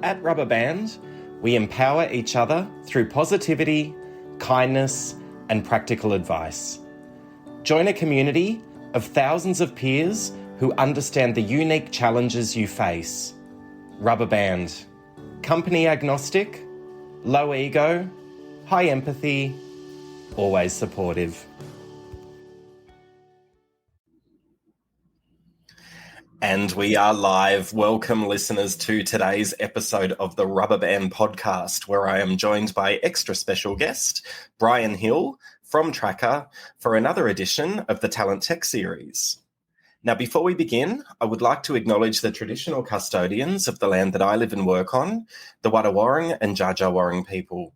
At Rubberband, we empower each other through positivity, kindness, and practical advice. Join a community of thousands of peers who understand the unique challenges you face. Rubberband. Company agnostic, low ego, high empathy, always supportive. And we are live. Welcome, listeners, to today's episode of the Rubberband podcast, where I am joined by extra special guest, Brian Hill from Tracker, for another edition of the Talent Tech series. Now, before we begin, I would like to acknowledge the traditional custodians of the land that I live and work on, the Wadawurrung and Dja Dja Wurrung people.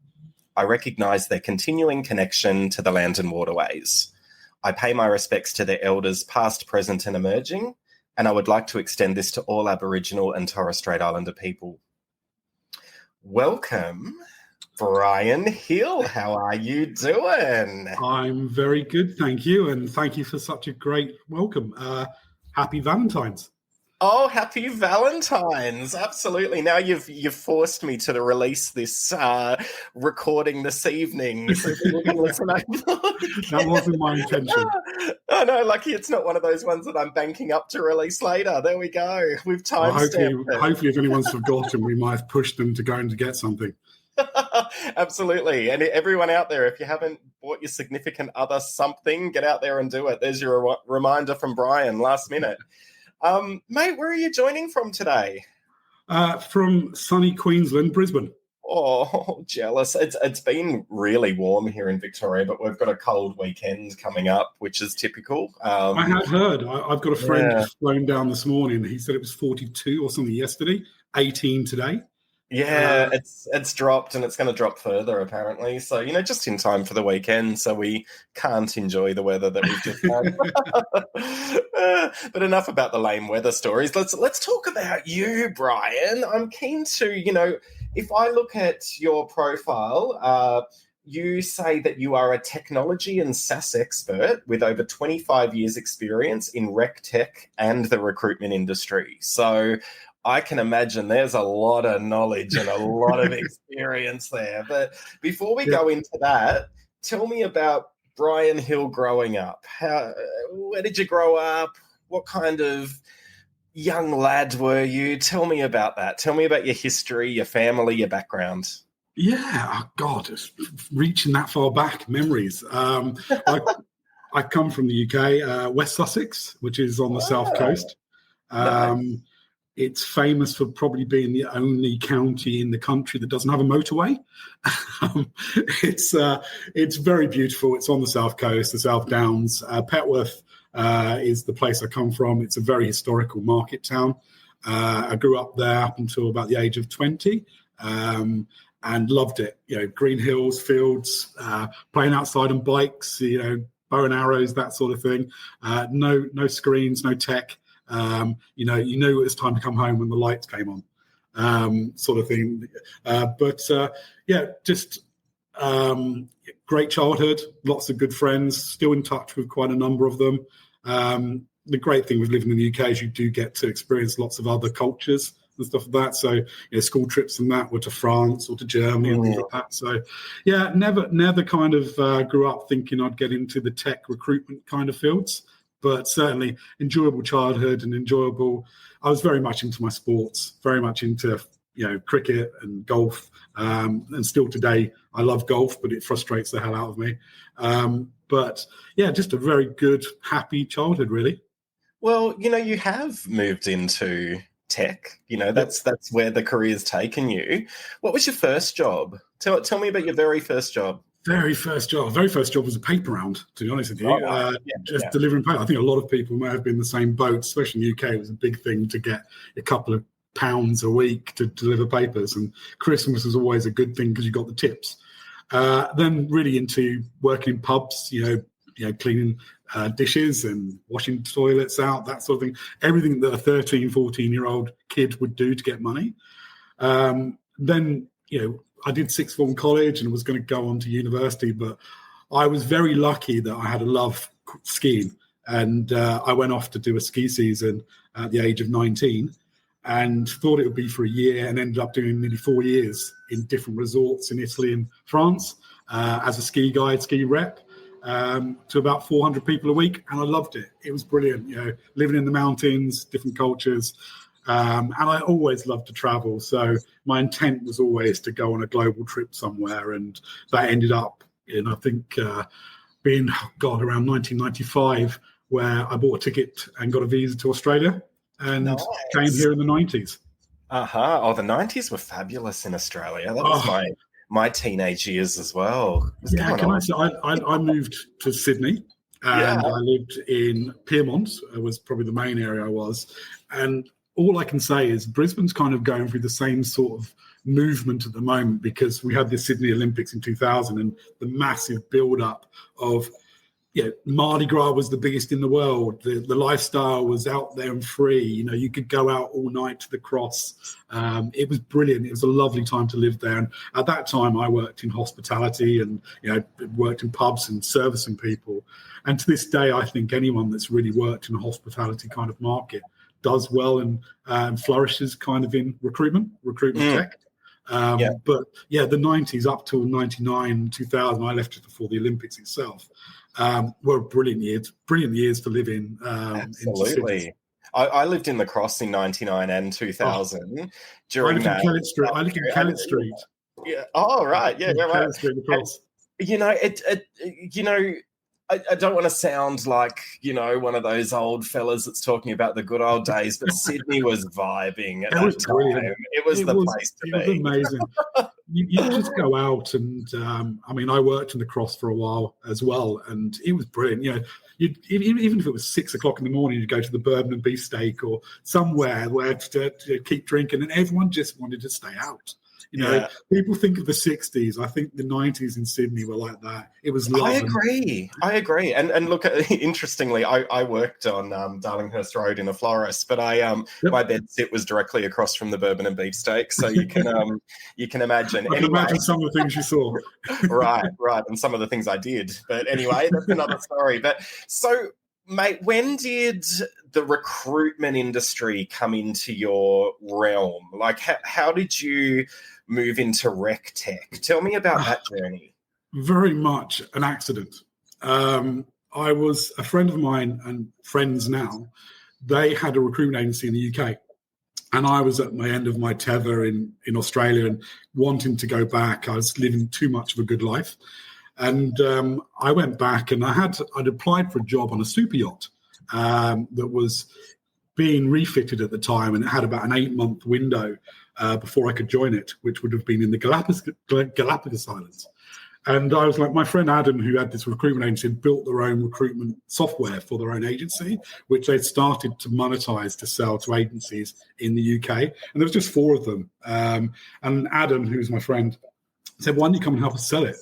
I recognise their continuing connection to the land and waterways. I pay my respects to their elders past, present and emerging, and I would like to extend this to all Aboriginal and Torres Strait Islander people. Welcome, Brian Hill. How are you doing? I'm very good, thank you, and thank you for such a great welcome. Happy Valentine's. Oh, happy Valentine's. Absolutely. Now you've forced me to release this recording this evening. So people can listen. That wasn't my intention. Oh, no, lucky it's not one of those ones that I'm banking up to release later. There we go. We've time-stamped it. Hopefully, if anyone's forgotten, we might have pushed them to go and to get something. Absolutely. And everyone out there, if you haven't bought your significant other something, get out there and do it. There's your reminder from Brian last minute. Mate, where are you joining from today? From sunny Queensland, Brisbane. Oh, jealous. It's been really warm here in Victoria, but we've got a cold weekend coming up, which is typical. I have heard. I've got a friend who's flown down this morning. He said it was 42 or something yesterday, 18 today. Yeah, it's dropped, and it's going to drop further apparently. So, just in time for the weekend, so we can't enjoy the weather that we've just had. But enough about the lame weather stories. Let's talk about you, Brian. I'm keen to, if I look at your profile, you say that you are a technology and SaaS expert with over 25 years experience in rec tech and the recruitment industry. So I can imagine there's a lot of knowledge and a lot of experience there. But before we go into that, tell me about Brian Hill growing up. Where did you grow up? What kind of young lad were you? Tell me about that. Tell me about your history, your family, your background. Yeah, oh God, it's reaching that far back, memories. I come from the UK, West Sussex, which is on the south coast. Nice. It's famous for probably being the only county in the country that doesn't have a motorway. It's very beautiful. It's on the south coast, the South Downs. Petworth is the place I come from. It's a very historical market town. I grew up there up until about the age of 20 and loved it. Green hills, fields, playing outside on bikes, bow and arrows, that sort of thing. No screens, no tech. You knew it was time to come home when the lights came on, sort of thing. Just great childhood, lots of good friends, still in touch with quite a number of them. The great thing with living in the UK is you do get to experience lots of other cultures and stuff like that. So, school trips and that were to France or to Germany and things like that. So, never kind of grew up thinking I'd get into the tech recruitment kind of fields. But certainly enjoyable childhood and I was very much into my sports, very much into, cricket and golf. And still today, I love golf, but it frustrates the hell out of me. Just a very good, happy childhood, really. Well, you have moved into tech. That's where the career's taken you. What was your first job? Tell me about your very first job. Very first job was a paper round, to be honest with you. Delivering paper. I think a lot of people may have been in the same boat, especially in the UK. It was a big thing to get a couple of pounds a week to deliver papers, and Christmas was always a good thing because you got the tips. Then really into working in pubs, cleaning dishes and washing toilets out, that sort of thing. Everything that a 13, 14-year-old kid would do to get money. Then, I did sixth form college and was going to go on to university, but I was very lucky that I had a love skiing. And I went off to do a ski season at the age of 19. and thought it would be for a year, and ended up doing nearly 4 years in different resorts in Italy and France as a ski guide, ski rep, to about 400 people a week, and I loved it. It was brilliant, living in the mountains, different cultures, and I always loved to travel. So my intent was always to go on a global trip somewhere, and that ended up in, I think, being, around 1995, where I bought a ticket and got a visa to Australia, and came here in the 90s. Oh, the 90s were fabulous in Australia. That was my teenage years as well. Yeah, I moved to Sydney, and I lived in Pyrmont. It was probably the main area I was. And all I can say is Brisbane's kind of going through the same sort of movement at the moment, because we had the Sydney Olympics in 2000 and the massive build-up of, Mardi Gras was the biggest in the world. The lifestyle was out there and free. You could go out all night to the Cross. It was brilliant. It was a lovely time to live there. And at that time, I worked in hospitality and worked in pubs and servicing people. And to this day, I think anyone that's really worked in a hospitality kind of market does well and flourishes kind of in recruitment tech. But the 90s up till 99, 2000, I left it before the Olympics itself. Were brilliant years to live in. Absolutely. I lived in the Cross in 99 and 2000. During I lived in Kellett Street. Yeah. Oh, right. Yeah, right. Kellett Street, the Cross. I don't want to sound like, one of those old fellas that's talking about the good old days, but Sydney was vibing at that time. Brilliant. It was the place to be. It was amazing. You just go out and, I worked in the Cross for a while as well, and it was brilliant. Even if it was 6 o'clock in the morning, you'd go to the Bourbon and Beefsteak or somewhere where to keep drinking, and everyone just wanted to stay out. People think of the 60s. I think the 90s in Sydney were like that. It was love. I agree. And look, interestingly, I worked on Darlinghurst Road in a florist, but my bed sit was directly across from the Bourbon and Beefsteak. So you can imagine. I can imagine some of the things you saw. Right. And some of the things I did. But anyway, that's another story. But so, mate, when did the recruitment industry come into your realm? Like, how did you move into rec tech? Tell me about that journey. Very much an accident. I was a friend of mine and friends now. They had a recruitment agency in the UK, and I was at my end of my tether in Australia and wanting to go back. I was living too much of a good life. And I went back, and I'd applied for a job on a super yacht that was being refitted at the time, and it had about an 8-month window before I could join it, which would have been in the Galapagos Islands. And I was like, my friend Adam, who had this recruitment agency, had built their own recruitment software for their own agency, which they'd started to monetize to sell to agencies in the UK. And there was just 4 of them. And Adam, who's my friend, said, why don't you come and help us sell it?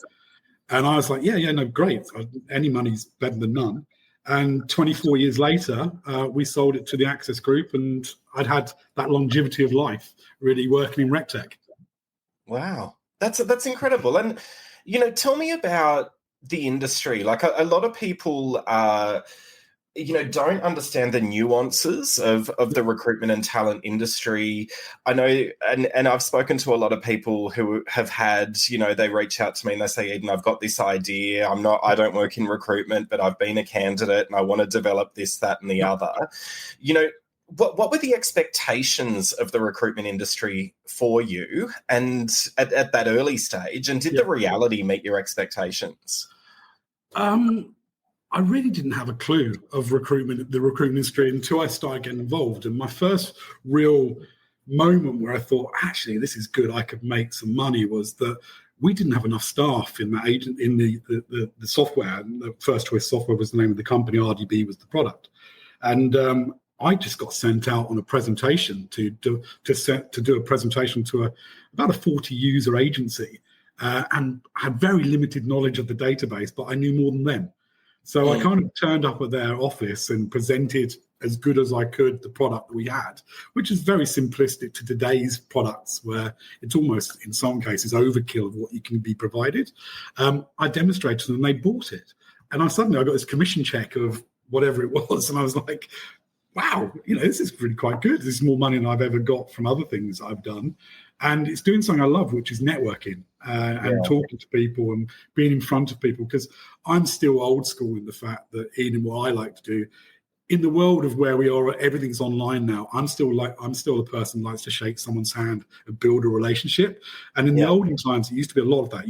And I was like, no, great. Any money's better than none. And 24 years later, we sold it to the Access Group, and I'd had that longevity of life really working in RecTech. Wow. That's incredible. And, tell me about the industry. Like a lot of people don't understand the nuances of the recruitment and talent industry. I know, and I've spoken to a lot of people who have had, they reach out to me and they say, Eden, I've got this idea. I don't work in recruitment, but I've been a candidate and I want to develop this, that, and the other. What were the expectations of the recruitment industry for you and at that early stage? And did the reality meet your expectations? I really didn't have a clue of the recruitment industry until I started getting involved. And my first real moment where I thought, actually, this is good, I could make some money, was that we didn't have enough staff in that agent in the software. And the First Choice Software was the name of the company. RDB was the product. And I just got sent out on a presentation to do a presentation to about a 40 user agency, and had very limited knowledge of the database, but I knew more than them. So I kind of turned up at their office and presented as good as I could the product that we had, which is very simplistic to today's products, where it's almost, in some cases, overkill of what you can be provided. I demonstrated to them, they bought it. And I got this commission check of whatever it was. And I was like, wow, this is really quite good. This is more money than I've ever got from other things I've done. And it's doing something I love, which is networking and talking to people and being in front of people, because I'm still old school in the fact that, Ian, what I like to do, in the world of where we are, everything's online now. I'm still a person who likes to shake someone's hand and build a relationship. And in the olden times, it used to be a lot of that.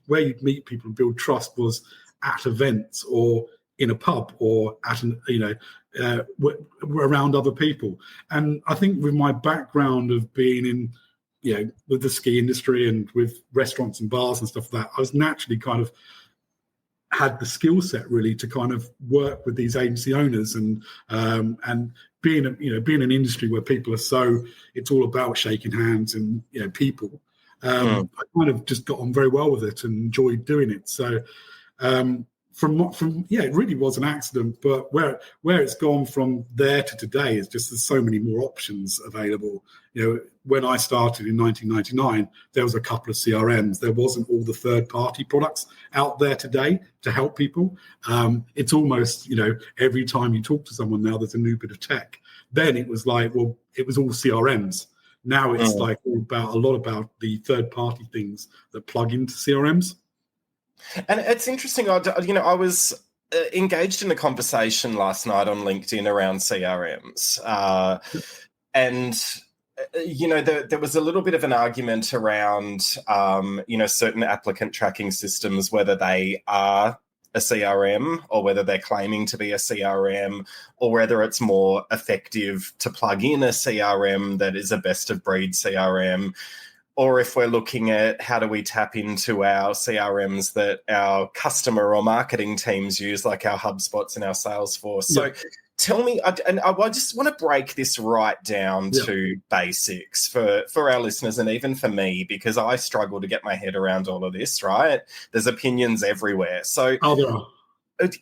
Where you'd meet people and build trust was at events or in a pub or at around other people. And I think with my background of being in, with the ski industry and with restaurants and bars and stuff like that, I was naturally kind of had the skill set really to kind of work with these agency owners and being an industry where people are it's all about shaking hands and people. I kind of just got on very well with it and enjoyed doing it. So it really was an accident, but where it's gone from there to today is just there's so many more options available. When I started in 1999, there was a couple of CRMs. There wasn't all the third-party products out there today to help people. It's almost, every time you talk to someone now, there's a new bit of tech. Then it was like, well, it was all CRMs. Now it's like a lot about the third-party things that plug into CRMs. And it's interesting. I was engaged in a conversation last night on LinkedIn around CRMs, and there was a little bit of an argument around certain applicant tracking systems, whether they are a CRM or whether they're claiming to be a CRM, or whether it's more effective to plug in a CRM that is a best of breed CRM. Or if we're looking at how do we tap into our CRMs that our customer or marketing teams use, like our HubSpots and our Salesforce. So tell me, and I just want to break this right down to basics for our listeners and even for me, because I struggle to get my head around all of this, right? There's opinions everywhere. So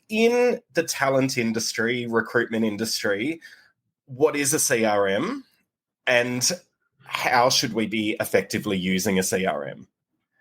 in the talent industry, recruitment industry, what is a CRM? And how should we be effectively using a CRM?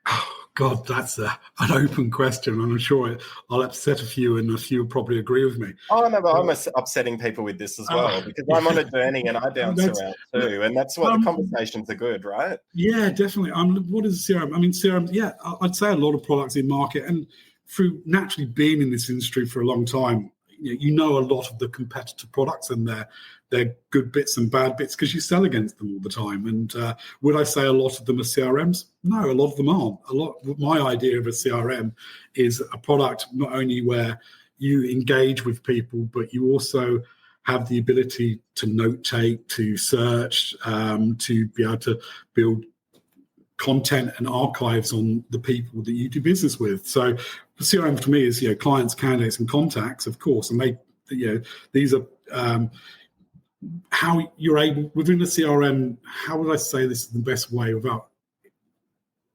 Oh, God, that's an open question. I'm sure I'll upset a few, and a few will probably agree with me. Oh, no, but I'm upsetting people with this as well, because I'm on a journey and I bounce around too. And that's what the conversations are good, right? Yeah, definitely. What is a CRM? I mean, CRM, I'd say a lot of products in market. And through naturally being in this industry for a long time, you know a lot of the competitor products and their good bits and bad bits because you sell against them all the time. And would I say a lot of them are CRMs? No, a lot of them aren't. My idea of a CRM is a product not only where you engage with people, but you also have the ability to note take, to search, to be able to build content and archives on the people that you do business with. So the CRM for me is clients, candidates, and contacts, of course, and these are how you're able within the CRM. How would I say this is the best way without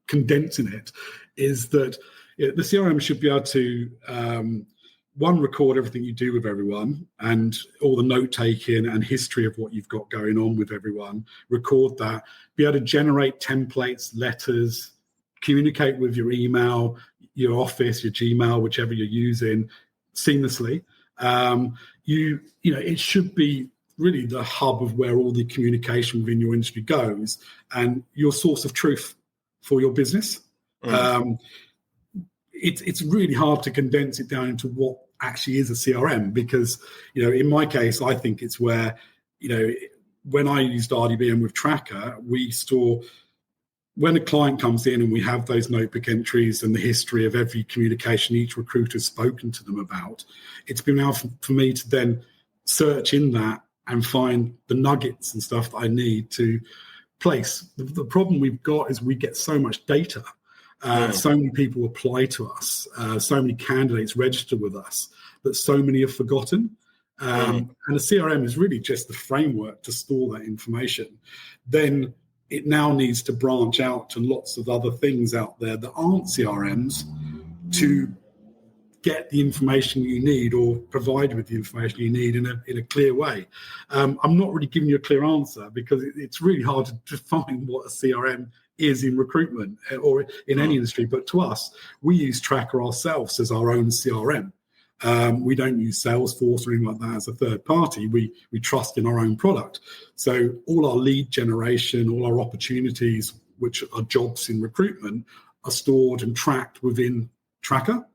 condensing it? Is that the CRM should be able to record everything you do with everyone and all the note taking and history of what you've got going on with everyone. Record that. Be able to generate templates, letters, communicate with your email, your office, your Gmail, whichever you're using, seamlessly. It should be really the hub of where all the communication within your industry goes and your source of truth for your business. It's really hard to condense it down into what actually is a CRM because, in my case, I think it's where, when I used RDB and with Tracker, we store when a client comes in and we have those notebook entries and the history of every communication each recruiter has spoken to them about, it's been able for me to then search in that and find the nuggets and stuff that I need to place. The problem we've got is we get so much data. So many people apply to us, so many candidates register with us that so many have forgotten. And the CRM is really just the framework to store that information. Then it now needs to branch out to lots of other things out there that aren't CRMs to get the information you need or provide with the information you need in a clear way. I'm not really giving you a clear answer because it's really hard to define what a CRM is in recruitment or in any industry. But to us, we use Tracker ourselves as our own CRM. We don't use Salesforce or anything like that as a third party. We trust in our own product. So all our lead generation, all our opportunities, which are jobs in recruitment, are stored and tracked within Tracker.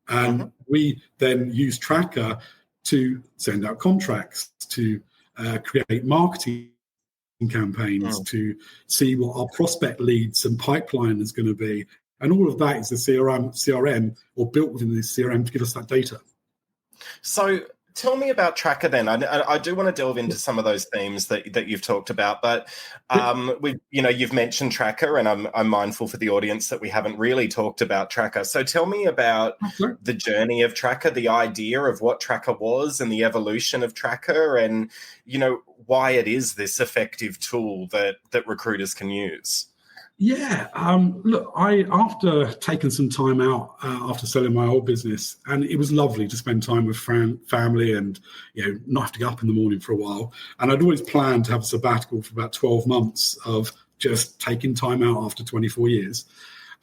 And we then use Tracker to send out contracts, to create marketing campaigns, to see what our prospect leads and pipeline is going to be. And all of that is the CRM or built within the CRM to give us that data. So tell me about Tracker then. I do want to delve into some of those themes that you've talked about, but you've mentioned Tracker, and I'm mindful for the audience that we haven't really talked about Tracker. So tell me about the journey of Tracker, the idea of what Tracker was and the evolution of Tracker, and why it is this effective tool that recruiters can use. Yeah, look, after taking some time out after selling my old business, and it was lovely to spend time with family and not have to get up in the morning for a while. And I'd always planned to have a sabbatical for about 12 months of just taking time out after 24 years.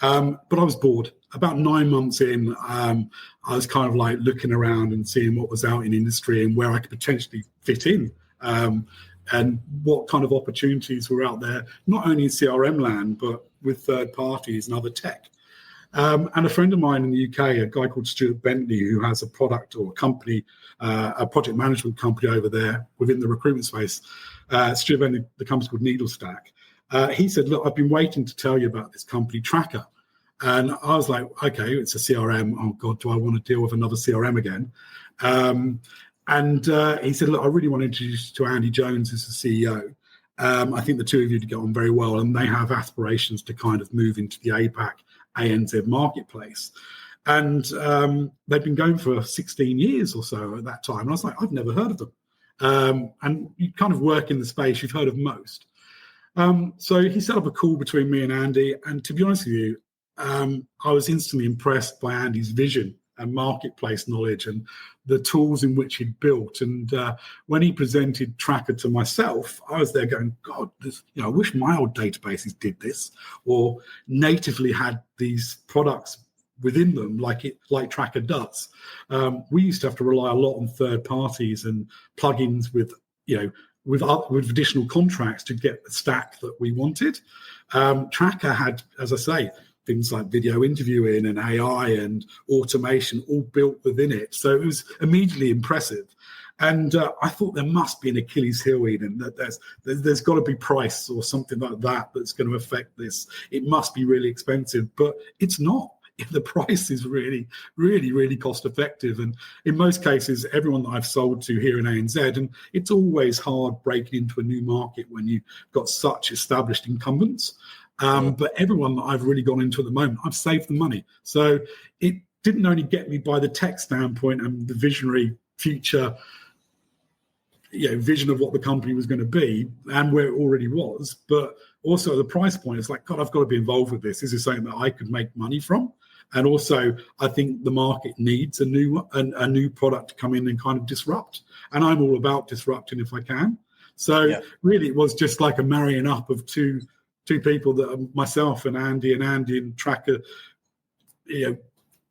But I was bored. About 9 months in, I was kind of like looking around and seeing what was out in industry and where I could potentially fit in. And what kind of opportunities were out there, not only in CRM land, but with third parties and other tech. And a friend of mine in the UK, a guy called Stuart Bentley, who has a product or a company, a project management company over there within the recruitment space. Stuart Bentley, the company's called Needlestack. He said, look, I've been waiting to tell you about this company, Tracker. And I was like, okay, it's a CRM. Oh, God, do I want to deal with another CRM again? And he said, look, I really want to introduce you to Andy Jones as the CEO. I think the two of you get on very well, and they have aspirations to kind of move into the APAC, ANZ marketplace. And they've been going for 16 years or so at that time. And I was like, I've never heard of them. And you kind of work in the space, you've heard of most. So he set up a call between me and Andy. And to be honest with you, I was instantly impressed by Andy's vision and marketplace knowledge and the tools in which he'd built. And when he presented Tracker to myself, I was there going, God, I wish my old databases did this, or natively had these products within them like Tracker does. We used to have to rely a lot on third parties and plugins with additional contracts to get the stack that we wanted. Tracker had, as I say, things like video interviewing and AI and automation all built within it. So it was immediately impressive. And I thought there must be an Achilles heel, Eden, that there's got to be price or something like that that's going to affect this. It must be really expensive, but it's not. The price is really, really, really cost effective. And in most cases, everyone that I've sold to here in ANZ, and it's always hard breaking into a new market when you've got such established incumbents. But everyone that I've really gone into at the moment, I've saved the money. So it didn't only get me by the tech standpoint and the visionary future vision of what the company was going to be and where it already was, but also the price point. It's like, God, I've got to be involved with this. This is something that I could make money from. And also, I think the market needs a new product to come in and kind of disrupt. And I'm all about disrupting if I can. So really, it was just like a marrying up of two people, that are myself and Andy and Tracker,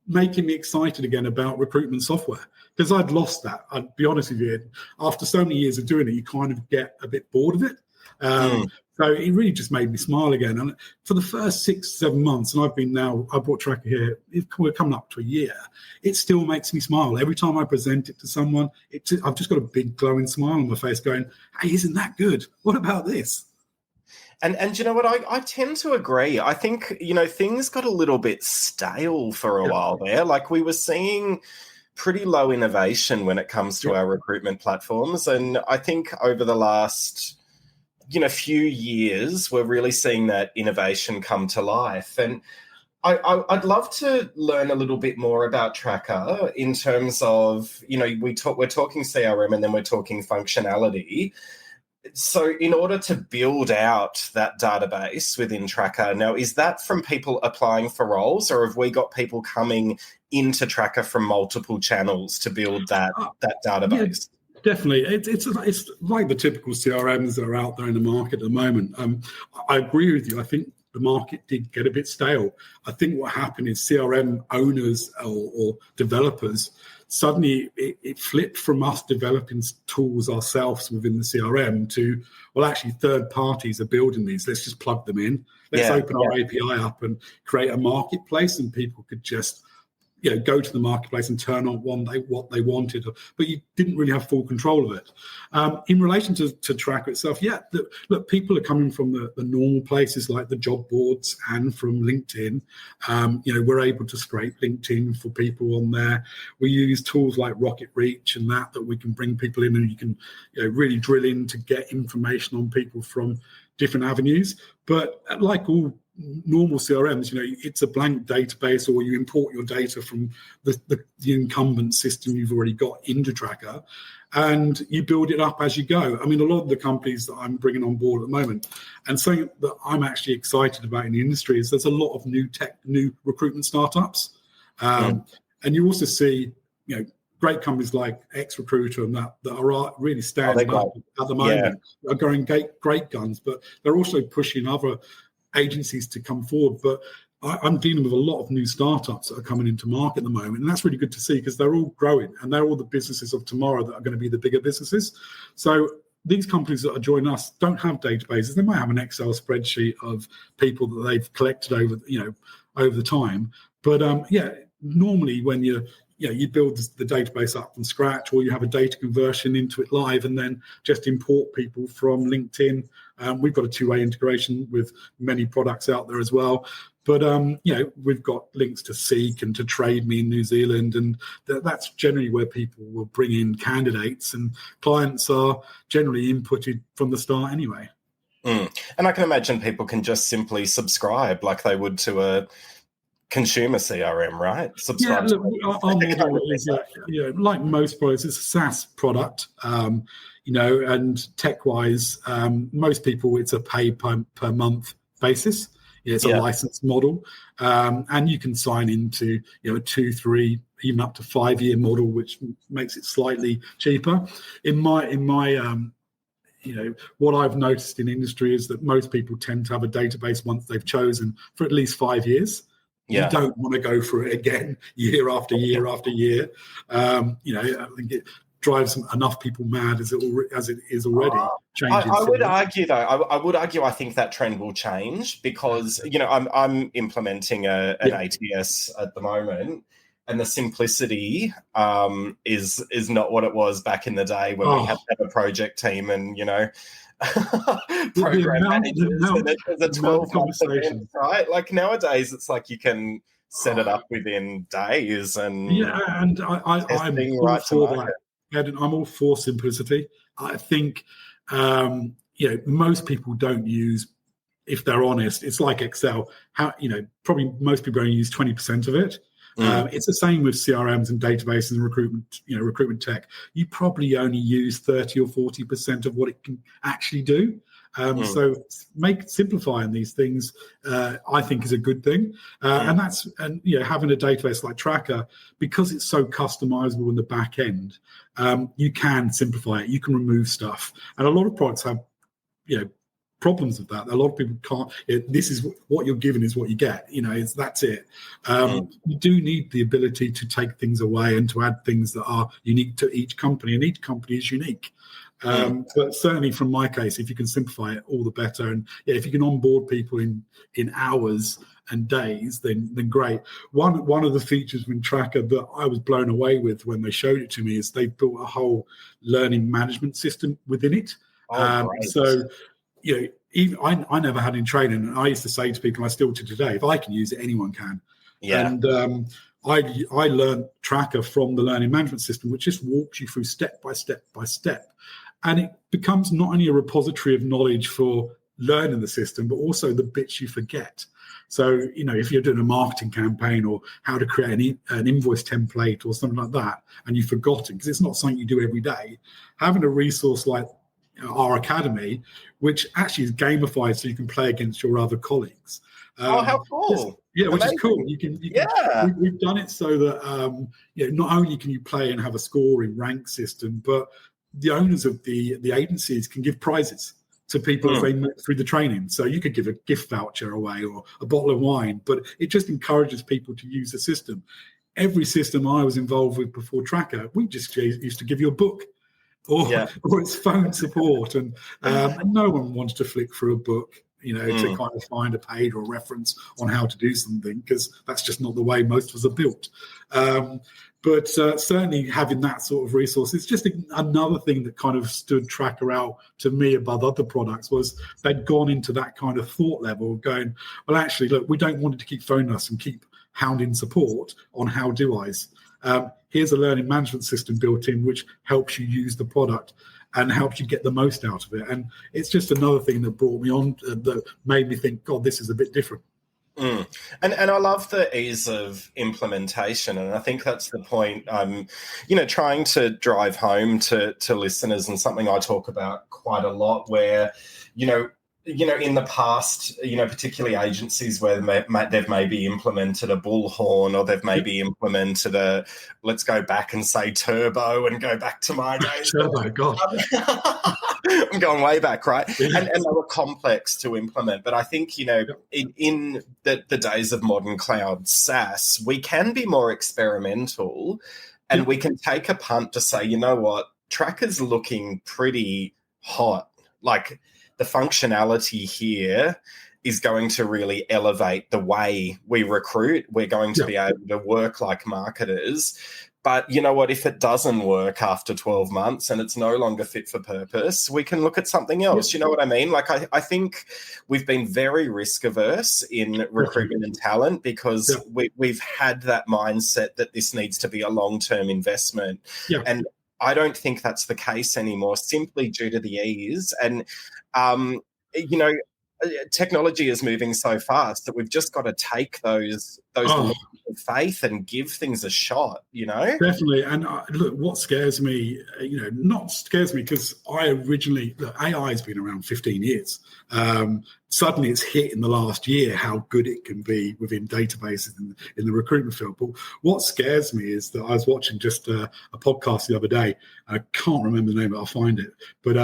making me excited again about recruitment software, because I'd lost that. I'd be honest with you, after so many years of doing it, you kind of get a bit bored of it. So it really just made me smile again. And for the first 6-7 months, and I brought Tracker here, we're coming up to a year, it still makes me smile. Every time I present it to someone, I've just got a big glowing smile on my face going, hey, isn't that good? What about this? And you know what? I tend to agree. I think, things got a little bit stale for a while there. Like, we were seeing pretty low innovation when it comes to our recruitment platforms. And I think over the last, few years, we're really seeing that innovation come to life. And I'd love to learn a little bit more about Tracker in terms of, we're talking CRM and then we're talking functionality. So in order to build out that database within Tracker, now, is that from people applying for roles, or have we got people coming into Tracker from multiple channels to build that database? Yeah, definitely. It's like the typical CRMs that are out there in the market at the moment. I agree with you. I think the market did get a bit stale. I think what happened is CRM owners or developers, suddenly it flipped from us developing tools ourselves within the CRM to, well, actually third parties are building these. Let's just plug them in. Let's open our API up and create a marketplace, and people could just go to the marketplace and turn on what they wanted, but you didn't really have full control of it. In relation to Tracker itself, look, people are coming from the normal places like the job boards and from LinkedIn. We're able to scrape LinkedIn for people on there. We use tools like Rocket Reach and that we can bring people in, and you can really drill in to get information on people from different avenues. But like all normal CRMs, it's a blank database, or you import your data from the incumbent system you've already got into Tracker, and you build it up as you go. I mean, a lot of the companies that I'm bringing on board at the moment, and something that I'm actually excited about in the industry, is there's a lot of new recruitment startups, and you also see, great companies like X-Recruiter and that are really standing up at the moment, are going great guns, but they're also pushing other agencies to come forward. But I'm dealing with a lot of new startups that are coming into market at the moment, and that's really good to see, because they're all growing and they're all the businesses of tomorrow that are going to be the bigger businesses. So these companies that are joining us don't have databases. They might have an Excel spreadsheet of people that they've collected over the time, but normally when you build the database up from scratch, or you have a data conversion into it live, and then just import people from LinkedIn. We've got a two-way integration with many products out there as well. But, we've got links to Seek and to Trade Me in New Zealand, and that's generally where people will bring in candidates, and clients are generally inputted from the start anyway. And I can imagine people can just simply subscribe like they would to a consumer CRM, right? Subscribe. Yeah, look, our model is, like most products, it's a SaaS product, and tech-wise, most people, it's a pay per month basis. It's a license model, and you can sign into a 2, 3, even up to 5-year model, which makes it slightly cheaper. In my what I've noticed in industry is that most people tend to have a database once they've chosen for at least 5 years. You don't want to go through it again year after year after year. I think it drives enough people mad as it is already. I would argue, though. I think that trend will change, because I'm implementing an ATS at the moment, and the simplicity is not what it was back in the day when we had to have a project team and program managers, and it was a 12-month event, right? Like nowadays, it's like you can set it up within days, and and I'm all for that. And I'm all for simplicity. I think most people don't use, if they're honest, it's like Excel. Probably most people only use 20% of it. It's the same with CRMs and databases and recruitment tech. You probably only use 30 or 40% of what it can actually do. So simplifying these things, I think, is a good thing. And having a database like Tracker, because it's so customizable in the back end, you can simplify it. You can remove stuff, and a lot of products have, problems with that. A lot of people can't. This is what you're given is what you get. That's it. You do need the ability to take things away and to add things that are unique to each company, and each company is unique. But certainly from my case, if you can simplify it, all the better. And if you can onboard people in hours and days, then great. One of the features in Tracker that I was blown away with when they showed it to me is they built a whole learning management system within it. Even I never had in training, and I used to say to people, I still to today, if I can use it, anyone can. And I learned Tracker from the learning management system, which just walks you through step by step by step. And it becomes not only a repository of knowledge for learning the system, but also the bits you forget. So, if you're doing a marketing campaign or how to create an invoice template or something like that, and you've forgotten, because it's not something you do every day, having a resource like our academy, which actually is gamified so you can play against your other colleagues. How cool. Which is cool. We've done it so that not only can you play and have a scoring rank system, but the owners of the agencies can give prizes. to people as they move through the training. So you could give a gift voucher away or a bottle of wine, but it just encourages people to use the system. Every system I was involved with before Tracker, we just used to give you a book or it's phone support. And no one wants to flick through a book, to kind of find a page or a reference on how to do something, because that's just not the way most of us are built. But certainly having that sort of resource, it's just another thing that kind of stood Tracker out to me above other products, was they'd gone into that kind of thought level going, well, actually, look, we don't want it to keep phoning us and keep hounding support on how do I's. Here's a learning management system built in which helps you use the product and helps you get the most out of it. And it's just another thing that brought me on, that made me think, God, this is a bit different. And I love the ease of implementation, and I think that's the point I'm, trying to drive home to listeners, and something I talk about quite a lot, where, in the past, particularly agencies where they've maybe implemented a bullhorn, or they've maybe implemented let's go back and say turbo and go back to my days. Turbo, God. I'm going way back, right? Yeah. And they were complex to implement. But I think, in the days of modern cloud SaaS, we can be more experimental, and we can take a punt to say, you know what, Tracker's looking pretty hot. Like, the functionality here is going to really elevate the way we recruit. We're going to be able to work like marketers. But you know what? If it doesn't work after 12 months and it's no longer fit for purpose, we can look at something else. You know what I mean? Like, I think we've been very risk averse in recruitment and talent, because we've had that mindset that this needs to be a long-term investment. And I don't think that's the case anymore, simply due to the ease. And, technology is moving so fast that we've just got to take those leaps of faith and give things a shot, Definitely. And look, what scares me, not scares me, because AI has been around 15 years. Suddenly it's hit in the last year how good it can be within databases in the recruitment field. But what scares me is that I was watching just a podcast the other day. I can't remember the name, but I'll find it. But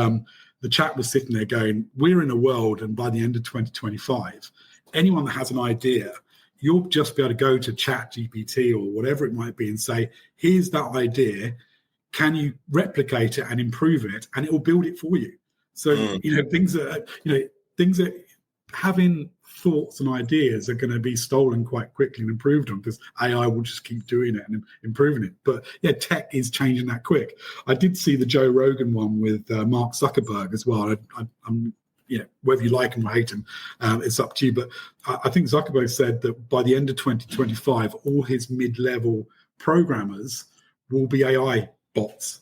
the chap was sitting there going, we're in a world, and by the end of 2025, anyone that has an idea, you'll just be able to go to ChatGPT or whatever it might be and say, here's that idea. Can you replicate it and improve it? And it will build it for you. So, things that having thoughts and ideas are going to be stolen quite quickly and improved on, because AI will just keep doing it and improving it. But tech is changing that quick. I did see the Joe Rogan one with Mark Zuckerberg as well. I'm whether you like him or hate him, it's up to you. But I think Zuckerberg said that by the end of 2025, all his mid-level programmers will be AI bots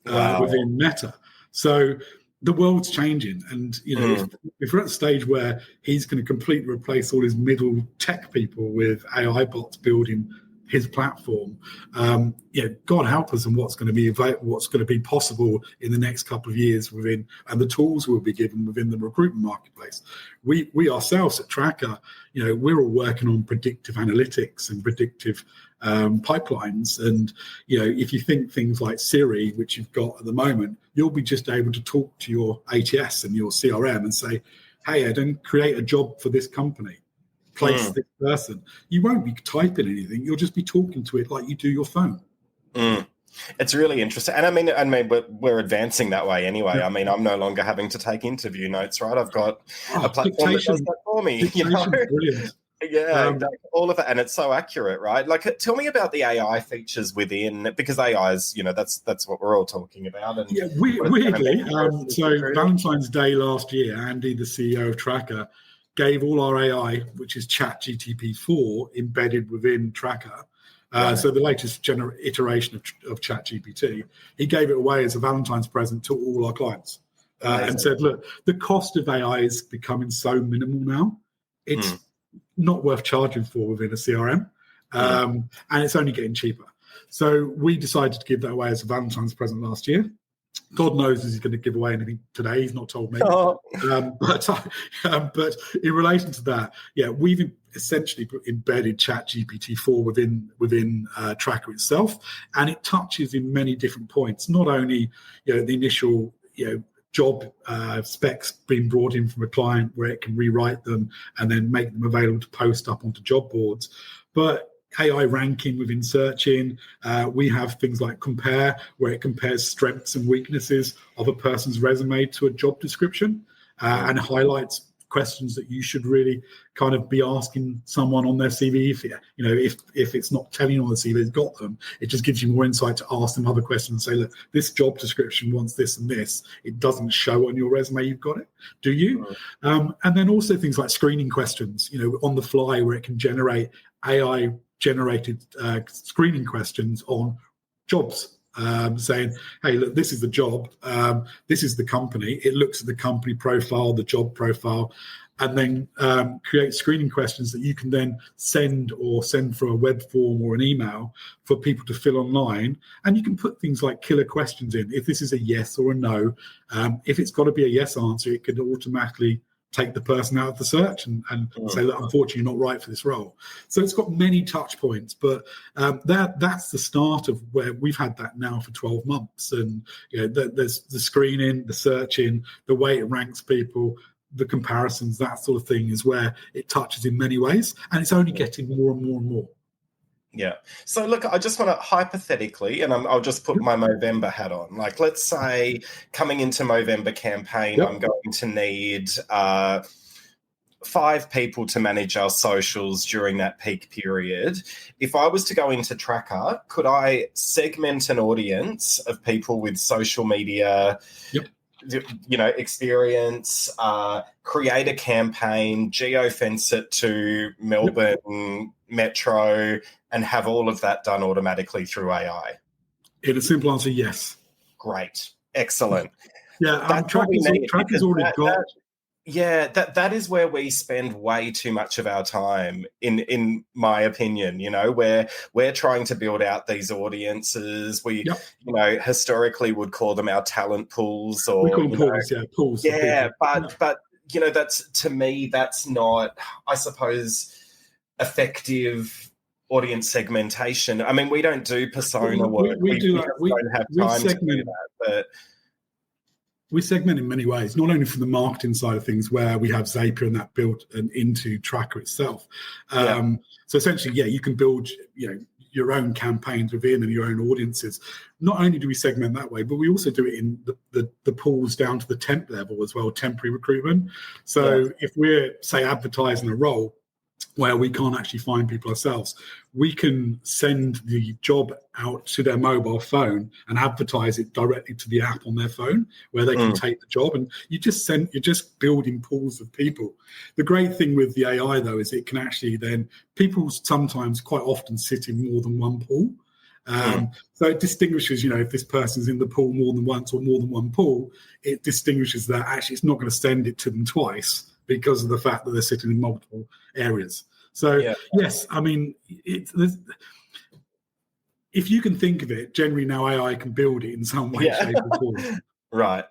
within Meta. So the world's changing, and if we're at the stage where he's going to completely replace all his middle tech people with AI bots building his platform, God help us, and what's going to be possible in the next couple of years and the tools we'll be given within the recruitment marketplace. We ourselves at Tracker, we're all working on predictive analytics and predictive pipelines, and if you think things like Siri, which you've got at the moment, you'll be just able to talk to your ATS and your CRM and say, hey Eden, create a job for this company, place this person. You won't be typing anything, you'll just be talking to it like you do your phone. It's really interesting. And I mean, we're advancing that way anyway. Yeah. I mean, I'm no longer having to take interview notes, right? I've got a platform that does that for me. Brilliant. Yeah, all of it, and it's so accurate, right? Like, tell me about the AI features within, because AI is, that's what we're all talking about. And weirdly, so Valentine's Day last year, Andy, the CEO of Tracker, gave all our AI, which is ChatGPT-4, embedded within Tracker. So the latest iteration of ChatGPT, he gave it away as a Valentine's present to all our clients, and said, look, the cost of AI is becoming so minimal now. It's not worth charging for within a CRM, and it's only getting cheaper. So we decided to give that away as a Valentine's present last year. God knows if he's going to give away anything today. He's not told me. But in relation to that, we've essentially embedded ChatGPT-4 within Tracker itself, and it touches in many different points. Not only the initial job specs being brought in from a client where it can rewrite them and then make them available to post up onto job boards. But AI ranking within searching, we have things like Compare, where it compares strengths and weaknesses of a person's resume to a job description and highlights questions that you should really kind of be asking someone on their CV. If it's not telling you on the CV it's got them, it just gives you more insight to ask them other questions and say, look, this job description wants this and this. It doesn't show on your resume you've got it. Do you? And then also things like screening questions, on the fly, where it can generate AI generated screening questions on jobs, saying, hey, look, this is the job, this is the company. It looks at the company profile, the job profile, and then create screening questions that you can then send through a web form or an email for people to fill online. And you can put things like killer questions in. If this is a yes or a no, if it's got to be a yes answer, it could automatically take the person out of the search and say that unfortunately you're not right for this role. So it's got many touch points, but that's the start of where we've had that now for 12 months. And there's the screening, the searching, the way it ranks people, the comparisons, that sort of thing is where it touches in many ways. And it's only getting more and more and more. Yeah. So look, I just want to hypothetically, and I'll just put my Movember hat on. Like, let's say coming into Movember campaign, I'm going to need 5 people to manage our socials during that peak period. If I was to go into Tracker, could I segment an audience of people with social media experience, create a campaign, geofence it to Melbourne Metro, and have all of that done automatically through AI? In a simple answer, yes. Great. Excellent. Yeah, Tracker's already got... that is where we spend way too much of our time, in my opinion. We're trying to build out these audiences. We, historically would call them our talent pools, or we call them pools. But that's, to me, that's not, I suppose, effective audience segmentation. I mean, we don't do persona work. We don't have time to do that, but. We segment in many ways, not only from the marketing side of things, where we have Zapier and that built into Tracker itself. So essentially, you can build your own campaigns within and your own audiences. Not only do we segment that way, but we also do it in the pools down to the temp level as well, temporary recruitment. So if we're, say, advertising a role where we can't actually find people ourselves, we can send the job out to their mobile phone and advertise it directly to the app on their phone, where they can take the job. And you're just building pools of people. The great thing with the AI, though, is it can actually then, people sometimes quite often sit in more than one pool. So it distinguishes, if this person's in the pool more than once or more than one pool, it distinguishes that actually it's not going to send it to them twice, because of the fact that they're sitting in multiple areas. So, yes, I mean, if you can think of it, generally now AI can build it in some way, shape or form. Right.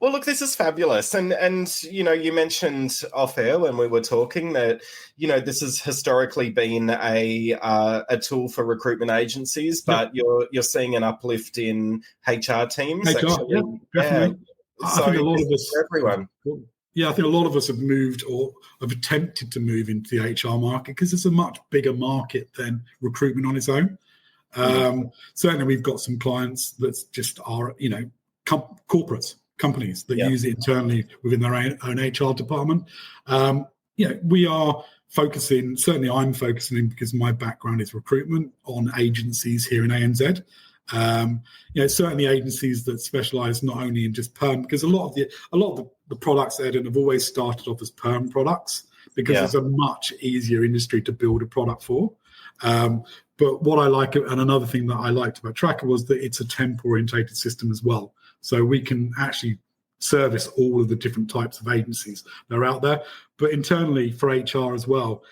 Well, look, this is fabulous. And you mentioned off air when we were talking that, this has historically been a tool for recruitment agencies, but you're seeing an uplift in HR teams. Definitely. I think a lot of us, for everyone. Yeah, I think a lot of us have moved or have attempted to move into the HR market because it's a much bigger market than recruitment on its own. Certainly, we've got some clients that just are, corporates, companies that use it internally within their own HR department. We are focusing, certainly I'm focusing, because my background is recruitment, on agencies here in ANZ. Certainly agencies that specialise not only in just perm, because a lot of the products, Ed, have always started off as perm products, because it's a much easier industry to build a product for. But what I like, and another thing that I liked about Tracker, was that it's a temp-orientated system as well. So we can actually service all of the different types of agencies that are out there. But internally for HR as well,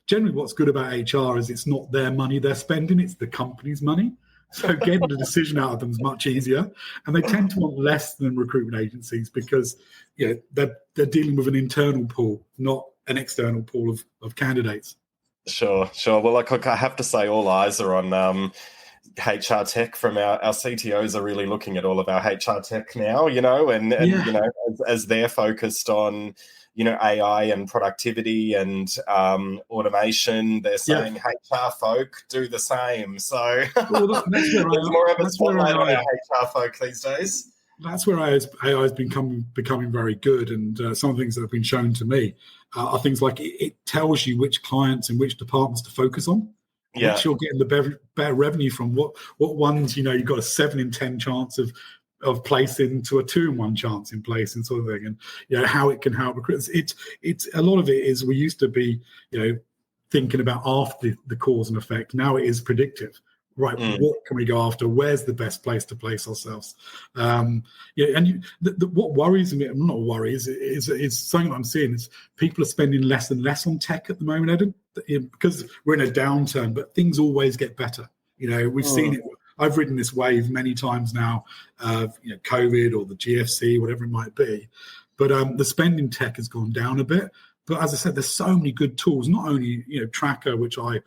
generally what's good about HR is it's not their money they're spending, it's the company's money. So getting the decision out of them is much easier. And they tend to want less than recruitment agencies because they're dealing with an internal pool, not an external pool of candidates. Sure. Well, look, I have to say all eyes are on HR tech from our CTOs are really looking at all of our HR tech now, and as they're focused on, AI and productivity and automation, they're saying HR folk do the same. So that's where there's more of a spotlight on our HR folk these days. That's where AI has becoming very good, and some of the things that have been shown to me are things like it tells you which clients and which departments to focus on. Yeah. Which you're getting the better revenue from. What ones, you've got a 7 in 10 chance of placing to a 2 in 1 chance in placing, sort of thing, and how it can help recruit. It's a lot of it is, we used to be thinking about after the cause and effect. Now it is predictive. Right, what can we go after? Where's the best place to place ourselves? And what worries me, not worries, is something I'm seeing is people are spending less and less on tech at the moment, Adam, because we're in a downturn, but things always get better. We've seen it. I've ridden this wave many times now, COVID or the GFC, whatever it might be. But the spend in tech has gone down a bit. But as I said, there's so many good tools, not only, Tracker, which I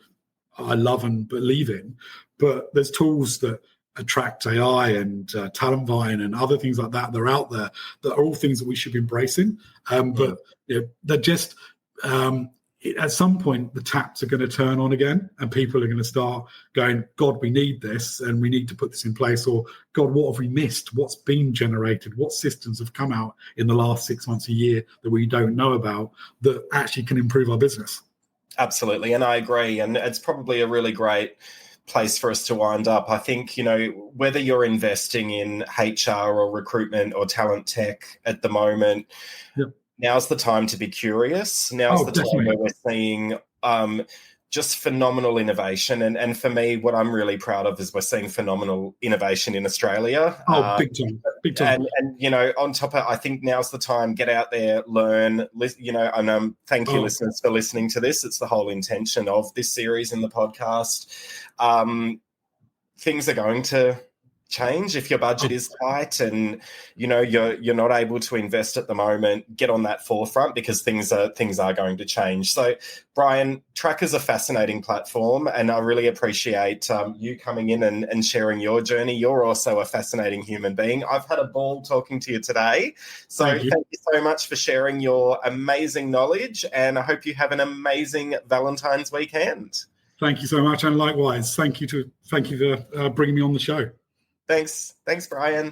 love and believe in, but there's tools that Attract AI and Talontvine and other things like that are out there that are all things that we should be embracing. But they're just, at some point, the taps are going to turn on again and people are going to start going, God, we need this and we need to put this in place. Or, God, what have we missed? What's been generated? What systems have come out in the last 6 months, a year that we don't know about that actually can improve our business? Absolutely. And I agree. And it's probably a really great place for us to wind up. I think, whether you're investing in HR or recruitment or talent tech at the moment, now's the time to be curious. Now's the time where we're seeing just phenomenal innovation. And for me, what I'm really proud of is we're seeing phenomenal innovation in Australia. Big time. And on top of, I think now's the time, get out there, learn, and thank you, listeners, for listening to this. It's the whole intention of this series in the podcast. Things are going to change if your budget is tight and you're not able to invest at the moment. Get on that forefront because things are going to change. So Brian, Tracker's a fascinating platform and I really appreciate you coming in and sharing your journey. You're also a fascinating human being. I've had a ball talking to you today, so thank you so much for sharing your amazing knowledge, and I hope you have an amazing Valentine's weekend. Thank you so much, and likewise thank you for bringing me on the show. Thanks, Brian.